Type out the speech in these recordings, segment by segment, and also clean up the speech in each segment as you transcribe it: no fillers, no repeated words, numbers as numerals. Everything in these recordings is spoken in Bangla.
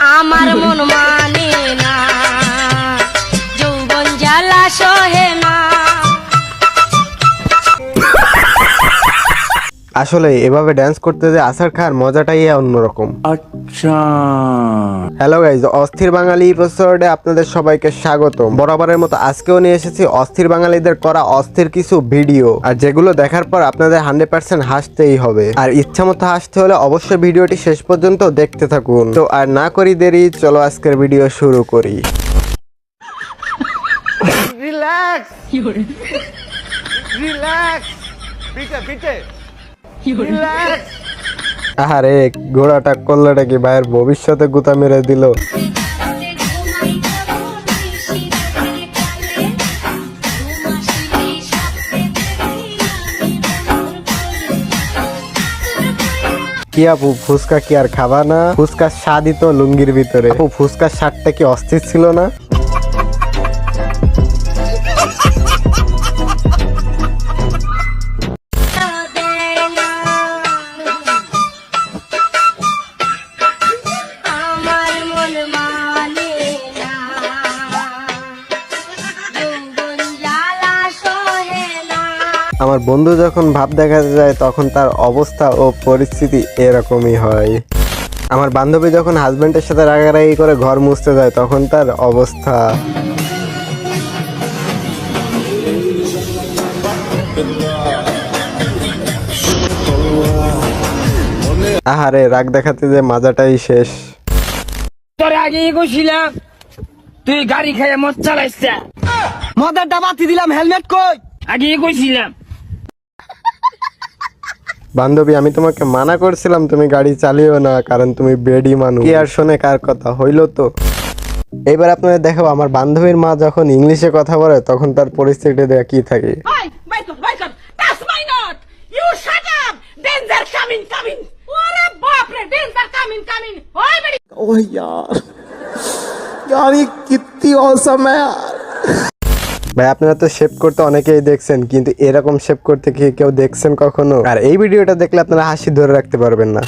আমার মন মানে না, যৌবন জ্বালা সহে না। আসলে এভাবে ড্যান্স করতে যে আসার খার মজাটাই অন্যরকম। আচ্ছা, হ্যালো গাইজ, অস্থির বাঙালি এপিসোডে আপনাদের সবাইকে স্বাগতম। বরাবরের মতো আজকেও নিয়ে এসেছি অস্থির বাঙালিদের করা অস্থির কিছু ভিডিও, আর যেগুলো দেখার পর আপনাদের 100% হাসতেই হবে। আর ইচ্ছা মতো হাসতে হলে অবশ্যই ভিডিওটি শেষ পর্যন্ত দেখতে থাকুন। তো আর না করি দেরি, চলো আজকের ভিডিও শুরু করি। রিল্যাক্স রিল্যাক্স পিটে পিটে রিল্যাক্স। আরে ঘোড়াটা করলোটা কি ভাইয়ের ভবিষ্যতে গুতা মেরে দিল। কি আপু, ফুচকা কি আর খাবা না? ফুচকার স্বাদই তো লুঙ্গির ভিতরে। আপু ফুচকার স্বাদটা কি অস্থির ছিল না? আমার মন মানে না, যৌবন জ্বালা সহে না। আমার বন্ধু যখন ভাব দেখাতে যায় তখন তার অবস্থা ও পরিস্থিতি এরকমই হয়। আমার বান্ধবী যখন হাজবেন্ডের সাথে রাগারাগি করে ঘর মুছতে যায় তখন তার অবস্থা। আহারে রাগ দেখাতে যে মাজাটাই শেষ। তোর আগে কইছিলাম তুই গাড়ি খেয়ে মদ চালাইছ, মদের ডাবাতি দিলাম, হেলমেট কই? আগে কইছিলাম। বান্ধবী আমি তোমাকে মানা করছিলাম তুমি গাড়ি চালিও না, কারণ তুমি বেডি মানুষ। কি আর শোনে কার কথা, হইলো তো। এবার আপনাদের দেখাবো আমার বান্ধবীর মা যখন ইংলিশে কথা বলে তখন তার পরিস্থিতি দেখা কি থাকে। That's my note. You shut up. Danger coming, coming. अरे बाप रे, danger coming, coming. ओए मेरी। ओह यार यार ये कितनी औसम है यार। ভাই আপনারা তো শেভ করতে অনেকেই দেখছেন, কিন্তু এরকম শেভ করতে কি কেউ দেখছেন কখনো? আর এই ভিডিওটা দেখলে আপনারা হাসি ধরে রাখতে পারবেন না।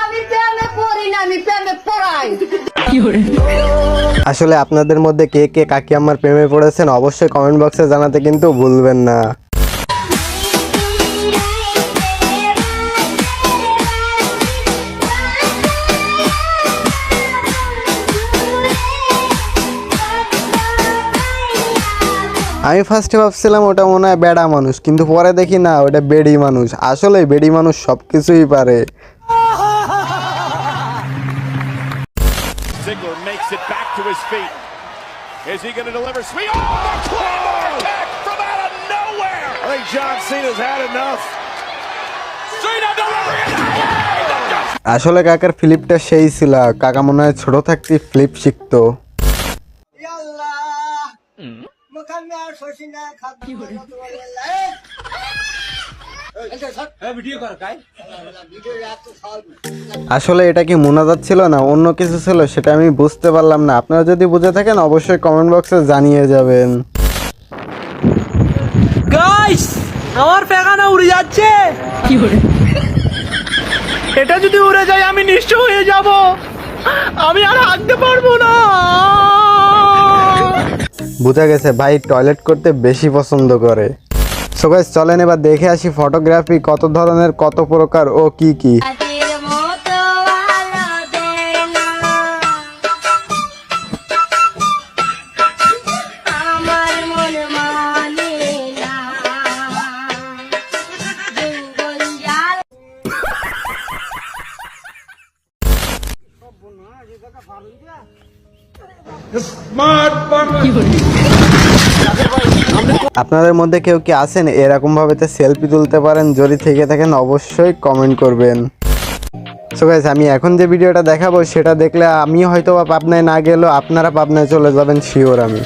আমি প্রেমে পড়ি না, আমি প্রেমে পড়াই। আসলে আপনাদের মধ্যে কে কে কাকি আমার প্রেমে পড়েছেন অবশ্যই কমেন্ট বক্সে জানাতে কিন্তু ভুলবেন না। আমি ফার্স্টে ভাবছিলাম ওটা মনে হয় বেড়া মানুষ, কিন্তু পরে দেখি না ওটা বেডি মানুষ। আসলে বেডি মানুষ সবকিছুই পারে। Ziggler makes it back to his feet. Is he going to deliver? Sweet! Oh, the attack from out of nowhere! I think John Cena's had enough. Cena delivering it! আসলে কাকার ফ্লিপটা সেই ছিল, কাকা মনে হয় ছোট থাকতে ফ্লিপ শিখতো। আসলে এটা কি মোনাজাত ছিল না অন্য কিছু ছিল সেটা আমি বুঝতে পারলাম না। আপনারা যদি বুঝে থাকেন অবশ্যই কমেন্ট বক্সে জানিয়ে যাবেন। গাইস, আমার পেগানা উড়ে যাচ্ছে। এটা যদি উড়ে যায় আমি নিঃস্ব হয়ে যাব, আমি আর হাঁটতে পারবো না। বুঝা গেছে ভাই টয়লেট করতে বেশি পছন্দ করে। সো গাইস চলেন এবার দেখে আসি ফটোগ্রাফি কত ধরনের, কত প্রকার ও কি কি। তাদের মতো আলো দেয় না, আমার মন মানে না, যৌবন জ্বালা। আপনাদের মধ্যে কেউ কি আছেন এরকম ভাবে সেলফি তুলতে পারেন? যদি থেকে থাকেন অবশ্যই কমেন্ট করবেন। সো গাইস আমি এখন যে ভিডিওটা দেখাবো সেটা দেখলে আমি হয়তো বা পাবনায় না গেলেও আপনারা পাবনায় চলে যাবেন শিওর আমি।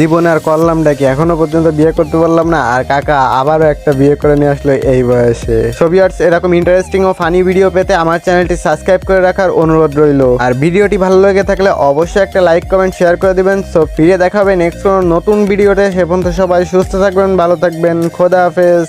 জীবনে আর করলামটা কি, এখনো পর্যন্ত বিয়ে করতে পারলাম না, আর কাকা আবারও একটা বিয়ে করে নিয়ে আসলো এই বয়সে। সো ভিউয়ার্স, এরকম ইন্টারেস্টিং ও ফানি ভিডিও পেতে আমার চ্যানেলটি সাবস্ক্রাইব করে রাখার অনুরোধ রইল। আর ভিডিওটি ভালো লেগে থাকলে অবশ্যই একটা লাইক কমেন্ট শেয়ার করে দিবেন। সো ফিরে দেখা হবে নেক্সট কোনো নতুন ভিডিওতে। সে পর্যন্ত সবাই সুস্থ থাকবেন, ভালো থাকবেন, খোদা হাফেজ।